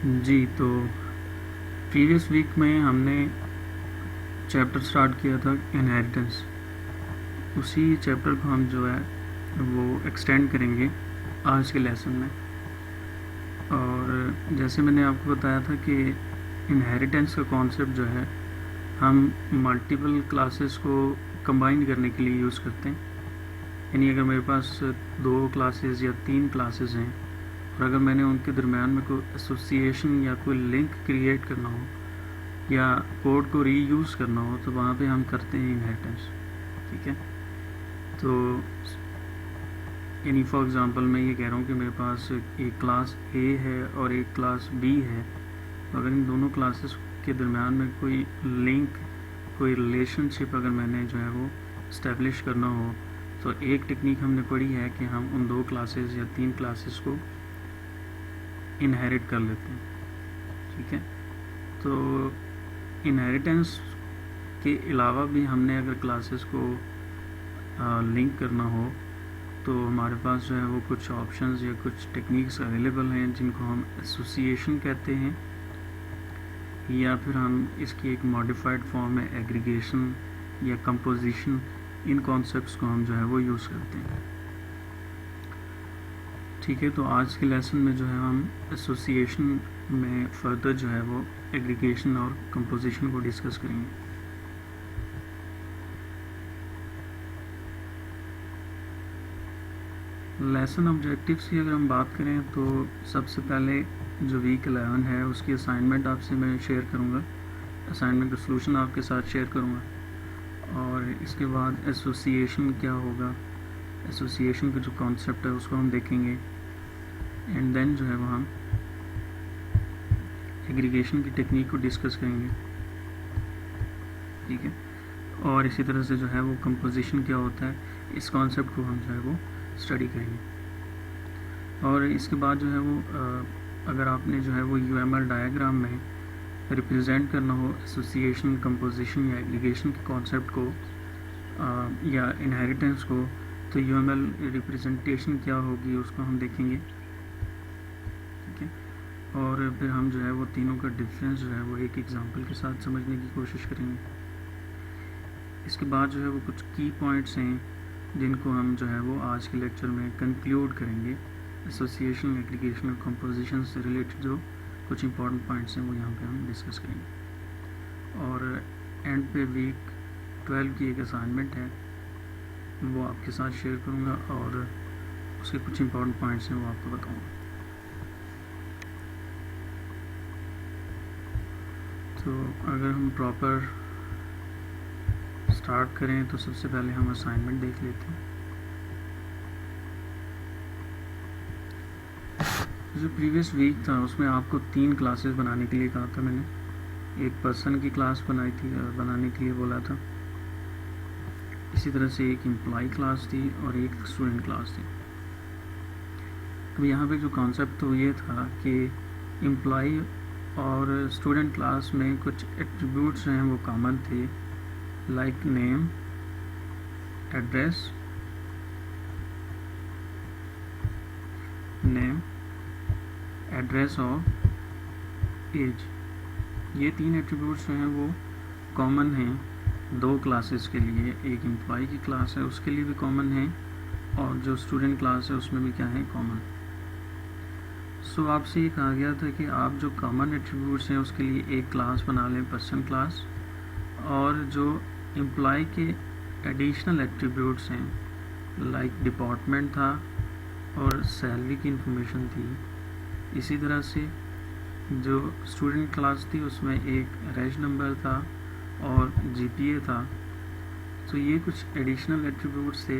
जी, तो previous week में हमने चैप्टर स्टार्ट किया था इनहेरिटेंस। उसी चैप्टर को हम जो है वो एक्सटेंड करेंगे आज के लेसन में। और जैसे मैंने आपको बताया था कि इनहेरिटेंस का कॉन्सेप्ट जो है हम मल्टीपल क्लासेस को कंबाइन करने के लिए यूज़ करते हैं। यानी अगर मेरे पास 2 क्लासेस या 3 क्लासेस हैं और अगर मैंने उनके दरम्यान में कोई एसोसिएशन या कोई लिंक क्रिएट करना हो या कोड को रीयूज़ करना हो तो वहाँ पे हम करते हैं इनहेरिटेंस। ठीक है, तो यानी फॉर एग्ज़ाम्पल मैं ये कह रहा हूँ कि मेरे पास एक क्लास ए है और एक क्लास बी है, तो अगर इन दोनों क्लासेस के दरम्यान में कोई लिंक, कोई रिलेशनशिप अगर मैंने जो है वो इस्टेब्लिश करना हो तो एक टेक्निक हमने पढ़ी है कि हम उन 2 क्लासेस या 3 क्लासेस को इनहेरिट कर लेते हैं। ठीक है, तो इनहेरिटेंस के अलावा भी हमने अगर क्लासेस को लिंक करना हो तो हमारे पास जो है वो कुछ ऑप्शंस या कुछ टेक्निक्स अवेलेबल हैं जिनको हम एसोसिएशन कहते हैं, या फिर हम इसकी एक मॉडिफाइड फॉर्म में एग्रीगेशन या कंपोजिशन, इन कॉन्सेप्ट्स को हम जो है वो यूज़ करते हैं। ठीक है, तो आज के लेसन में जो है हम एसोसिएशन में फर्दर जो है वो एग्रीगेशन और कंपोजिशन को डिस्कस करेंगे। लेसन ऑब्जेक्टिव्स की अगर हम बात करें तो सबसे पहले जो वीक 11 है उसकी असाइनमेंट आपसे मैं शेयर करूंगा, असाइनमेंट का सलूशन आपके साथ शेयर करूंगा। और इसके बाद एसोसिएशन क्या होगा, एसोसिएशन का जो कॉन्सेप्ट है उसको हम देखेंगे। एंड देन जो है वो हम एग्रीगेशन की टेक्निक को डिस्कस करेंगे। ठीक है, और इसी तरह से जो है वो कंपोजिशन क्या होता है, इस कॉन्सेप्ट को हम जो है वो स्टडी करेंगे। और इसके बाद जो है वो अगर आपने जो है वो UML डायग्राम में रिप्रेजेंट करना हो एसोसिएशन, कंपोजिशन या एग्रीगेशन के कॉन्सेप्ट को या इनहेरिटेंस को, तो UML रिप्रेजेंटेशन क्या होगी उसको हम देखेंगे। ठीक है, और फिर हम जो है वो तीनों का डिफरेंस जो है वो एक एग्जांपल के साथ समझने की कोशिश करेंगे। इसके बाद जो है वो कुछ की पॉइंट्स हैं जिनको हम जो है वो आज के लेक्चर में कंक्लूड करेंगे। एसोसिएशन, एग्रीगेशन और कंपोजिशन से रिलेटेड जो कुछ इंपॉर्टेंट पॉइंट्स हैं वो यहाँ पे हम डिस्कस करेंगे। और एंड पे वीक 12 की एक असाइनमेंट है वो आपके साथ शेयर करूँगा और उसके कुछ इंपॉर्टेंट पॉइंट्स हैं वो आपको बताऊँगा। तो अगर हम प्रॉपर स्टार्ट करें तो सबसे पहले हम असाइनमेंट देख लेते हैं। जो प्रीवियस वीक था उसमें आपको 3 क्लासेस बनाने के लिए कहा था मैंने। एक पर्सन की क्लास बनाई थी, बनाने के लिए बोला था। इसी तरह से एक एम्प्लॉय क्लास थी और एक स्टूडेंट क्लास थी। अब यहाँ पे जो कॉन्सेप्ट तो ये था कि एम्प्लॉय और स्टूडेंट क्लास में कुछ एट्रीब्यूट्स हैं वो कॉमन थे, लाइक नेम, एड्रेस, एड्रेस और एज। ये 3 एट्रीब्यूट्स जो हैं वो कॉमन हैं 2 क्लासेस के लिए। एक एम्प्लॉय की क्लास है उसके लिए भी कॉमन है और जो स्टूडेंट क्लास है उसमें भी क्या है, कॉमन। सो आपसे ये कहा गया था कि आप जो कॉमन एट्रीब्यूट्स हैं उसके लिए एक क्लास बना लें, पर्सन क्लास, और जो एम्प्लॉय के एडिशनल एट्रीब्यूट्स हैं लाइक डिपार्टमेंट था और सैलरी की इंफॉर्मेशन थी। इसी तरह से जो स्टूडेंट क्लास थी उसमें एक रेज नंबर था और GPA था। तो ये कुछ एडिशनल एट्रीब्यूट्स थे,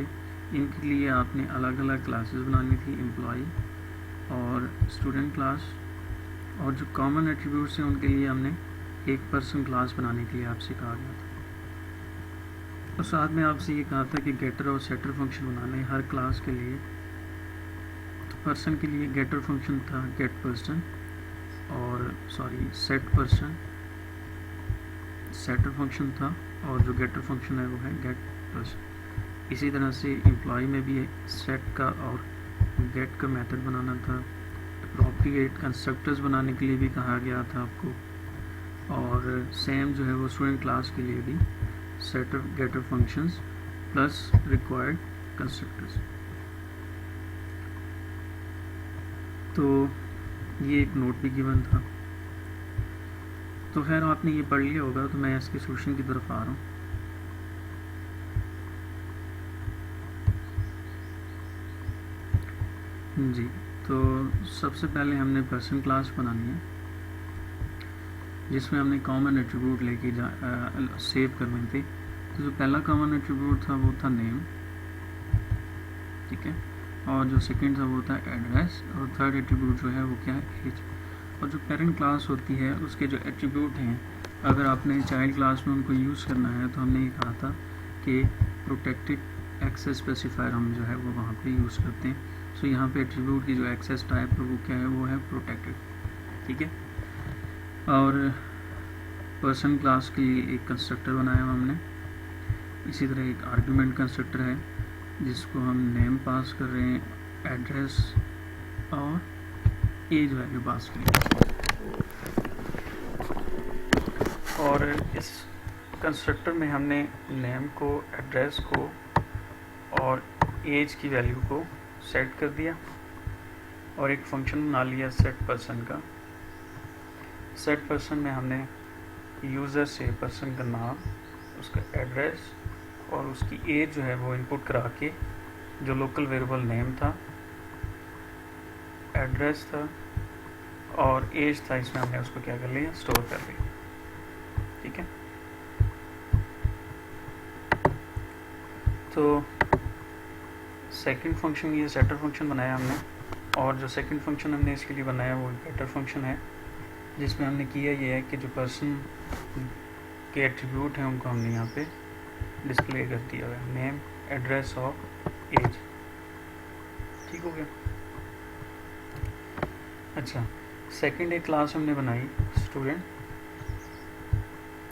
इनके लिए आपने अलग अलग क्लासेस बनानी थी, एम्प्लॉय और स्टूडेंट क्लास। और जो कॉमन एट्रीब्यूट्स हैं उनके लिए हमने एक पर्सन क्लास बनाने के लिए आपसे कहा गया था। और साथ में आपसे ये कहा था कि गेटर और सेटर फंक्शन बनाने हर क्लास के लिए। तो पर्सन के लिए गेटर फंक्शन था गेट पर्सन, और सेट पर्सन। सेटर फंक्शन था और जो गेटर फंक्शन है वो है गेट पर्सन। इसी तरह से एम्प्लॉय में भी सेट का और गेट का मेथड बनाना था, प्रोपिगेट कंस्ट्रक्टर्स बनाने के लिए भी कहा गया था आपको, और सेम जो है वो स्टूडेंट क्लास के लिए भी setter getter functions plus required constructors. तो ये एक नोट भी गिवन था। तो खैर आपने ये पढ़ लिया होगा, तो मैं इसके सोल्यूशन की तरफ आ रहा हूँ। जी, तो सबसे पहले हमने पर्सन क्लास बनानी है जिसमें हमने कॉमन एट्रीब्यूट लेके सेव करने थे। तो जो पहला कॉमन एट्रीब्यूट था वो था नेम, ठीक है, और जो सेकंड था वो था एड्रेस, और थर्ड एट्रीब्यूट जो है वो क्या है, एज। और जो पेरेंट क्लास होती है उसके जो एट्रीब्यूट हैं, अगर आपने चाइल्ड क्लास में उनको यूज़ करना है तो हमने ये कहा था कि प्रोटेक्टेड एक्सेस स्पेसिफायर हम जो है वो वहाँ पे यूज़ करते हैं। सो यहाँ पे एट्रीब्यूट की जो एक्सेस टाइप है वो क्या है, वो है प्रोटेक्टेड, ठीक है। और पर्सन क्लास के लिए एक कंस्ट्रक्टर बनाया हुआ हमने। इसी तरह एक आर्गुमेंट कंस्ट्रक्टर है जिसको हम नेम पास कर रहे हैं, एड्रेस और एज वैल्यू पास करेंगे। और इस कंस्ट्रक्टर में हमने नेम को, एड्रेस को और एज की वैल्यू को सेट कर दिया, और एक फंक्शन बना लिया सेट पर्सन का। सेट पर्सन में हमने यूज़र से पर्सन का नाम, उसका एड्रेस और उसकी एज जो है वो इनपुट करा के, जो लोकल वेरिएबल नेम था, एड्रेस था और एज था, इसमें हमने उसको क्या कर लिया, स्टोर कर लिया, ठीक है। तो सेकंड फंक्शन, ये सेटर फंक्शन बनाया हमने, और जो सेकंड फंक्शन हमने इसके लिए बनाया वो गेटर फंक्शन है, जिसमें हमने किया ये है कि जो पर्सन के एट्रीब्यूट हैं उनको हमने यहाँ पे डिस्प्ले कर दिया है, नेम, एड्रेस और एज, ठीक हो गया। अच्छा, सेकंड एक क्लास हमने बनाई स्टूडेंट।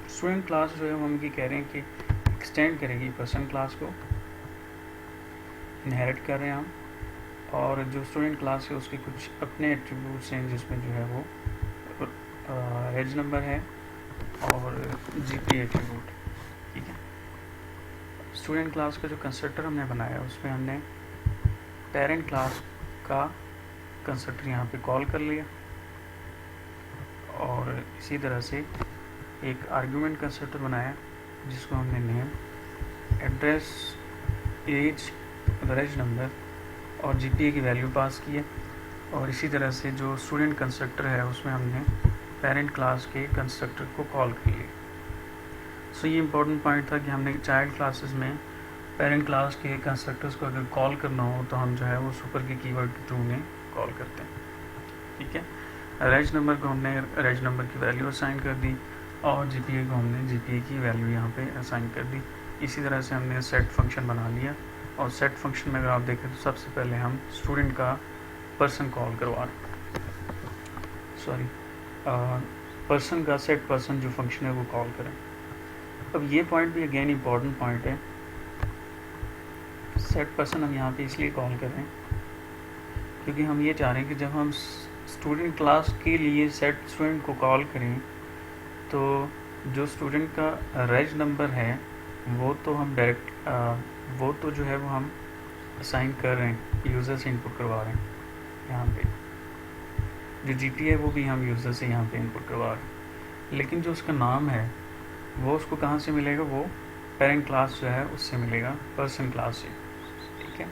स्टूडेंट क्लास जो है हम ये कह रहे हैं कि एक्सटेंड करेगी पर्सन क्लास को, इनहेरिट कर रहे हैं हम, और जो स्टूडेंट क्लास है उसके कुछ अपने एट्रीब्यूट्स हैं जिसमें जो है वो रेज नंबर है और जीपी एट्रीब्यूट, ठीक है। स्टूडेंट क्लास का जो कंस्ट्रक्टर हमने बनाया उसमें हमने पेरेंट क्लास का कंस्ट्रक्टर यहाँ पे कॉल कर लिया, और इसी तरह से एक आर्गुमेंट कंस्ट्रक्टर बनाया जिसको हमने name, address, age, reg number और जीपीए की वैल्यू पास किया, और इसी तरह से जो स्टूडेंट कंस्ट्रक्टर है उसमें हमने पेरेंट क्लास के कंस्ट्रक्टर को कॉल कर लिया। सो ये इंपॉर्टेंट पॉइंट था कि हमने चाइल्ड क्लासेस में पेरेंट क्लास के कंस्ट्रक्टर्स को अगर कॉल करना हो तो हम जो है वो सुपर के कीवर्ड के थ्रू में कॉल करते हैं, ठीक है। रेज नंबर को हमने रेज नंबर की वैल्यू असाइन कर दी, और जीपीए को हमने जीपीए की वैल्यू यहाँ पे असाइन कर दी। इसी तरह से हमने सेट फंक्शन बना लिया, और सेट फंक्शन में अगर आप देखें तो सबसे पहले हम स्टूडेंट का पर्सन कॉल करवा रहे, पर्सन का सेट पर्सन जो फंक्शन है वो कॉल करें। अब ये पॉइंट भी अगेन इम्पॉर्टेंट पॉइंट है। सेट पर्सन हम यहाँ पे इसलिए कॉल कर रहे हैं क्योंकि हम ये चाह रहे हैं कि जब हम स्टूडेंट क्लास के लिए सेट स्टूडेंट को कॉल करें तो जो स्टूडेंट का रेज नंबर है वो तो हम डायरेक्ट वो तो जो है वो हम असाइन कर रहे हैं, यूज़र से इनपुट करवा रहे हैं। यहाँ पे जो जीपी है वो भी हम यूज़र से यहाँ पे इनपुट करवा रहे हैं, लेकिन जो उसका नाम है वो उसको कहाँ से मिलेगा, वो पेरेंट क्लास जो है उससे मिलेगा, पर्सन क्लास से, ठीक है।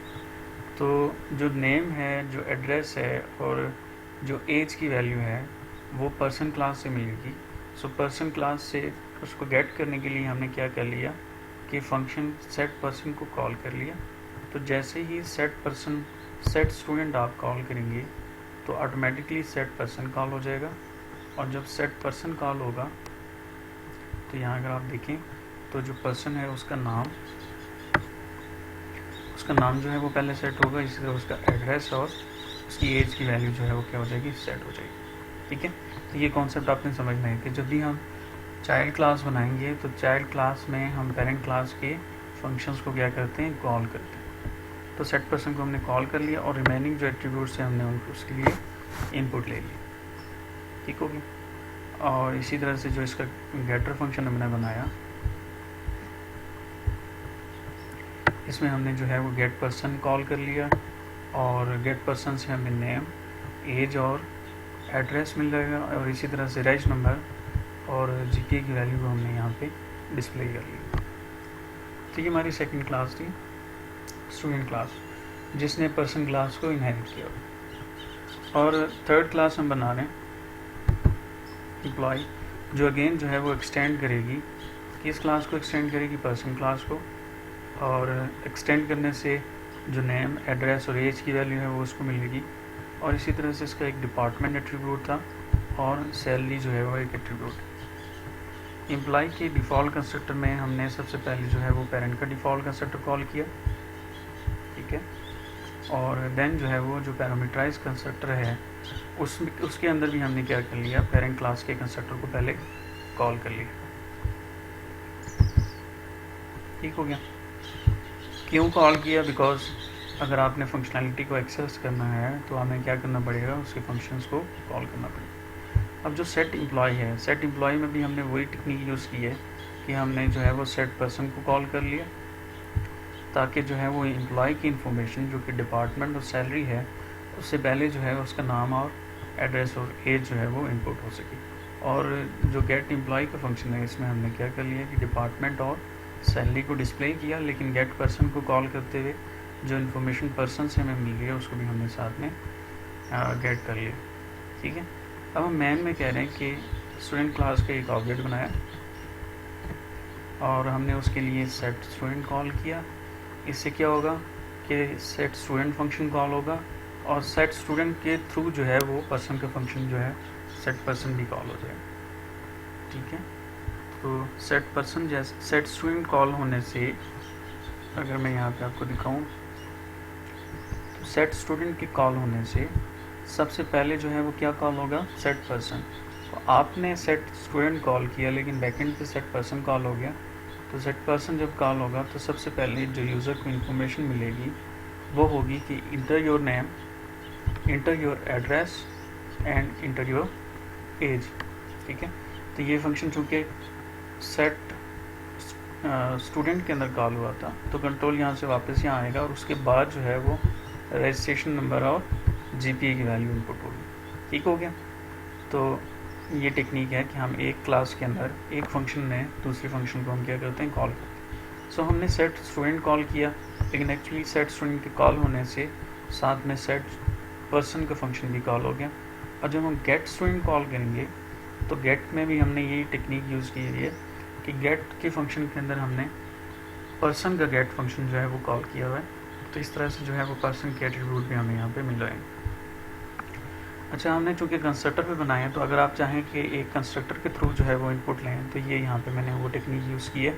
तो जो नेम है, जो एड्रेस है और जो एज की वैल्यू है वो पर्सन क्लास से मिलेगी। सो पर्सन क्लास से उसको गेट करने के लिए हमने क्या कर लिया कि फंक्शन सेट पर्सन को कॉल कर लिया। तो जैसे ही सेट पर्सन सेट स्टूडेंट आप कॉल करेंगे तो ऑटोमेटिकली सेट पर्सन कॉल हो जाएगा, और जब सेट पर्सन कॉल होगा तो यहाँ अगर आप देखें तो जो पर्सन है उसका नाम जो है वो पहले सेट होगा, इसी तरह उसका एड्रेस और उसकी एज की वैल्यू जो है वो क्या हो जाएगी, सेट हो जाएगी, ठीक है। तो ये कॉन्सेप्ट आपने समझना है कि जब भी हम चाइल्ड क्लास बनाएंगे तो चाइल्ड क्लास में हम पेरेंट क्लास के फंक्शंस को क्या करते हैं, कॉल करते हैं। तो सेट पर्सन को हमने कॉल कर लिया, और रिमेनिंग जो एट्रीब्यूट्स हैं हमने उनको उसके लिए इनपुट ले ली, ठीक हो गया। और इसी तरह से जो इसका गेटर फंक्शन हमने बनाया, इसमें हमने जो है वो गेट पर्सन कॉल कर लिया और गेट पर्सन से हमें नेम, एज और एड्रेस मिल जाएगा और इसी तरह से रजिस्टर नंबर और जीपीए की वैल्यू को हमने यहाँ पे डिस्प्ले कर ली। तो ये हमारी सेकंड क्लास थी, स्टूडेंट क्लास, जिसने पर्सन क्लास को इनहेरिट किया। और थर्ड क्लास हम बना रहे हैं एम्प्लॉय, जो अगेन जो है वो एक्सटेंड करेगी, किस क्लास को एक्सटेंड करेगी, पर्सन क्लास को। और एक्सटेंड करने से जो नेम, एड्रेस और एज की वैल्यू है वो उसको मिलेगी। और इसी तरह से इसका एक डिपार्टमेंट एट्रीब्यूट था और सैलरी जो है वो एक एट्रीब्यूट। एम्प्लॉय के डिफ़ॉल्ट कंस्ट्रक्टर में हमने सबसे पहले जो है वो पेरेंट का डिफ़ॉल्ट कंस्ट्रक्टर कॉल किया, ठीक है। और देन जो है वो जो पैरामीटराइज कंस्ट्रक्टर है उसके अंदर भी हमने क्या कर लिया, पेरेंट क्लास के कंस्ट्रक्टर को पहले कॉल कर लिया, ठीक हो गया। क्यों कॉल किया? बिकॉज अगर आपने फंक्शनैलिटी को एक्सेस करना है तो हमें क्या करना पड़ेगा, उसके फंक्शंस को कॉल करना पड़ेगा। अब जो सेट एम्प्लॉय है, सेट एम्प्लॉय में भी हमने वही टेक्निक यूज़ की है कि हमने जो है वो सेट पर्सन को कॉल कर लिया ताकि जो है वो एम्प्लॉय की इन्फॉर्मेशन जो कि डिपार्टमेंट और सैलरी है उससे पहले जो है उसका नाम और एड्रेस और एज जो है वो इनपुट हो सके। और जो गेट एम्प्लॉय का फंक्शन है इसमें हमने क्या कर लिया कि डिपार्टमेंट और सैलरी को डिस्प्ले किया, लेकिन गेट पर्सन को कॉल करते हुए जो इन्फॉर्मेशन पर्सन से हमें मिल रही है उसको भी हमने साथ में गेट कर लिया, ठीक है। अब हम मेन में कह रहे हैं कि स्टूडेंट क्लास का एक ऑब्जेक्ट बनाया और हमने उसके लिए सेट स्टूडेंट कॉल किया। इससे क्या होगा कि सेट स्टूडेंट फंक्शन कॉल होगा और सेट स्टूडेंट के थ्रू जो है वो पर्सन का फंक्शन जो है सेट पर्सन भी कॉल हो जाएगा, ठीक है। तो सेट पर्सन जैसे सेट स्टूडेंट कॉल होने से अगर मैं यहाँ पे आपको दिखाऊं तो सेट स्टूडेंट के कॉल होने से सबसे पहले जो है वो क्या कॉल होगा, सेट पर्सन। तो आपने सेट स्टूडेंट कॉल किया लेकिन बैकएंड पे सेट पर्सन कॉल हो गया, तो सेट पर्सन जब कॉल होगा तो सबसे पहले जो यूज़र को इन्फॉर्मेशन मिलेगी वो होगी कि inter your name, inter your address and inter your age, ठीक है। तो ये फंक्शन चूँकि सेट स्टूडेंट के अंदर कॉल हुआ था तो कंट्रोल यहाँ से वापस यहाँ आएगा और उसके बाद जो है वो रजिस्ट्रेशन नंबर और जीपीए की वैल्यू इनपुट होगी, ठीक हो गया। तो ये टेक्निक है कि हम एक क्लास के अंदर एक फंक्शन में दूसरे फंक्शन को हम क्या करते हैं, कॉल करते हैं। सो हमने सेट स्टूडेंट कॉल किया लेकिन एक्चुअली सेट स्टूडेंट के कॉल होने से साथ में सेट पर्सन का फंक्शन भी कॉल हो गया। और जब हम गेट स्टूडेंट कॉल करेंगे तो गेट में भी हमने यही टेक्निक यूज़ की है कि गेट के फंक्शन के अंदर हमने पर्सन का गेट फंक्शन जो है वो कॉल किया हुआ है। तो इस तरह से जो है वो पर्सन के एट्रीब्यूट भी हमें यहाँ पे मिल रहे हैं। अच्छा, हमने चूँकि कंस्ट्रक्टर पे बनाए हैं तो अगर आप चाहें कि एक कंस्ट्रक्टर के थ्रू जो है वो इनपुट लें तो ये यहाँ पे मैंने वो टेक्निक यूज़ की है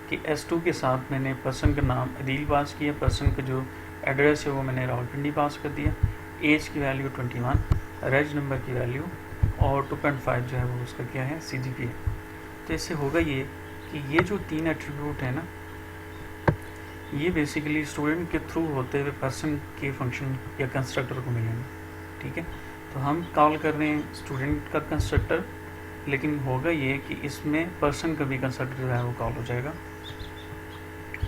कि S2 के साथ मैंने पर्सन का नाम अदील पास किया, पर्सन का जो एड्रेस है वो मैंने रावलपिंडी पास कर दिया, एज की वैल्यू 21, रज नंबर की वैल्यू और 2.5 जो है वो उसका क्या है, CGP है। तो इससे होगा ये कि ये जो तीन एट्रीब्यूट है ना, ये बेसिकली स्टूडेंट के थ्रू होते हुए पर्सन के फंक्शन या कंस्ट्रक्टर को मिलेंगे, ठीक है। तो हम कॉल कर रहे हैं स्टूडेंट का कंस्ट्रक्टर, लेकिन होगा ये कि इसमें पर्सन का भी कंस्ट्रक्टर जो है वो कॉल हो जाएगा।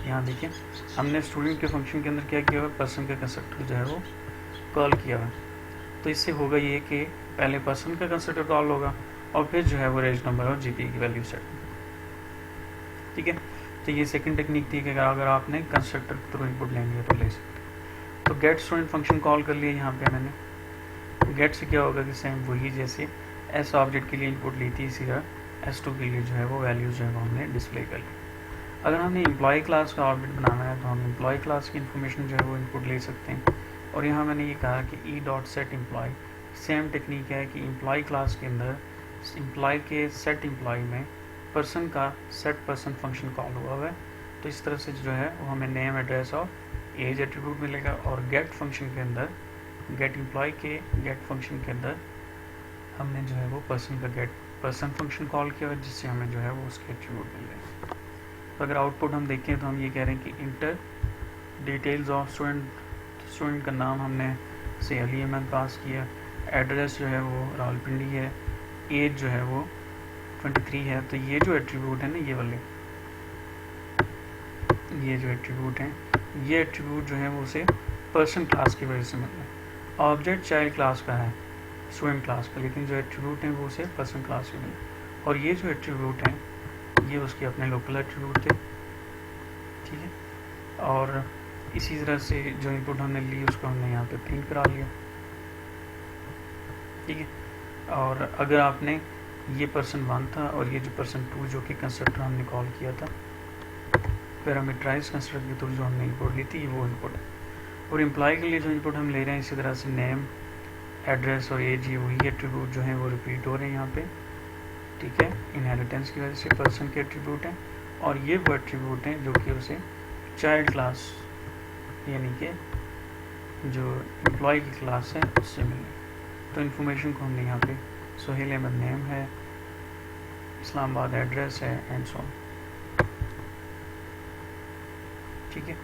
यहाँ देखिए हमने स्टूडेंट के फंक्शन के अंदर क्या किया हुआ, पर्सन का कंस्ट्रक्टर जो है वो कॉल किया हुआ। तो इससे होगा ये कि पहले पर्सन का कंस्ट्रक्टर कॉल होगा और फिर जो है वो रेज नंबर और जीपीए की वैल्यू सेट, ठीक है। तो ये सेकंड टेक्निक थी कि अगर आपने कंस्ट्रक्टर के थ्रू इनपुट लेंगे तो ले सकते। तो गेट स्टूडेंट फंक्शन कॉल कर लिया यहाँ पे मैंने। तो गेट से क्या होगा कि सेम वही जैसे एस ऑब्जेक्ट के लिए इनपुट ली थी इसी तरह S2 के लिए जो है वो वैल्यूज जो है वो हमने डिस्प्ले कर ली। अगर हमने एम्प्लॉय क्लास का ऑब्जेक्ट बनाना है तो हम एम्प्लॉय क्लास की इन्फॉर्मेशन जो है वो इनपुट ले सकते हैं। और यहाँ मैंने ये कहा कि e.setEmployee सेम टेक्निक है कि एम्प्लॉय क्लास के अंदर एम्प्लॉय के सेट एम्प्लॉय में पर्सन का सेट पर्सन फंक्शन कॉल हुआ है। तो इस तरह से जो है वो हमें नेम, एड्रेस और एज एट्रीब्यूट मिलेगा। और गेट फंक्शन के अंदर, गेट एम्प्लॉय के गेट फंक्शन के अंदर हमने जो है वो पर्सन का गेट पर्सन फंक्शन कॉल किया जिससे हमें जो है वो उसके एट्रीब्यूट मिल रहे हैं। तो अगर आउटपुट हम देखें तो हम ये कह रहे हैं कि inter details of student, student का नाम हमने से अली अहमद पास किया, एड्रेस जो है वो रावलपिंडी है, एज जो है वो 23 है। तो ये जो एट्रीब्यूट है ना, ये वाले, ये जो एट्रीब्यूट हैं, ये एट्रीब्यूट जो है वो उसे पर्सन क्लास की वजह से मिल रहा है। ऑब्जेक्ट चाइल्ड क्लास का है, स्टूडेंट क्लास का, लेकिन जो एट्रीब्यूट हैं वो उसे पर्सन क्लास से मिले। और ये जो एट्रीब्यूट हैं ये उसके अपने लोकल एट्रीब्यूट थे, ठीक है। और इसी तरह से जो इनपुट हमने ली उसको हमने यहाँ पे प्रिंट करा लिया, ठीक है। और अगर आपने ये पर्सन 1 था और ये जो पर्सन 2 जो कि कंस्ट्रक्टर हमने कॉल किया था पैरामीटराइज कंस्ट्रक्टर के थ्रू जो हमने इनपुट ली थी, वो इनपुट। और एम्प्लॉय के लिए जो इनपुट हम ले रहे हैं इसी तरह से नेम, एड्रेस और एज, ये वही एट्रीब्यूट जो हैं वो रिपीट हो रहे हैं यहाँ पे, ठीक है। इनहेरिटेंस की वजह से पर्सन के एट्रीब्यूट हैं, और ये वो एट्रीब्यूट हैं जो कि उसे चाइल्ड क्लास यानी कि जो एम्प्लॉय की क्लास है उससे मिले। तो इन्फॉर्मेशन को हमने यहाँ पे सोहेल अहमद नेम है, इस्लामाबाद एड्रेस है, एंड सो, ठीक है।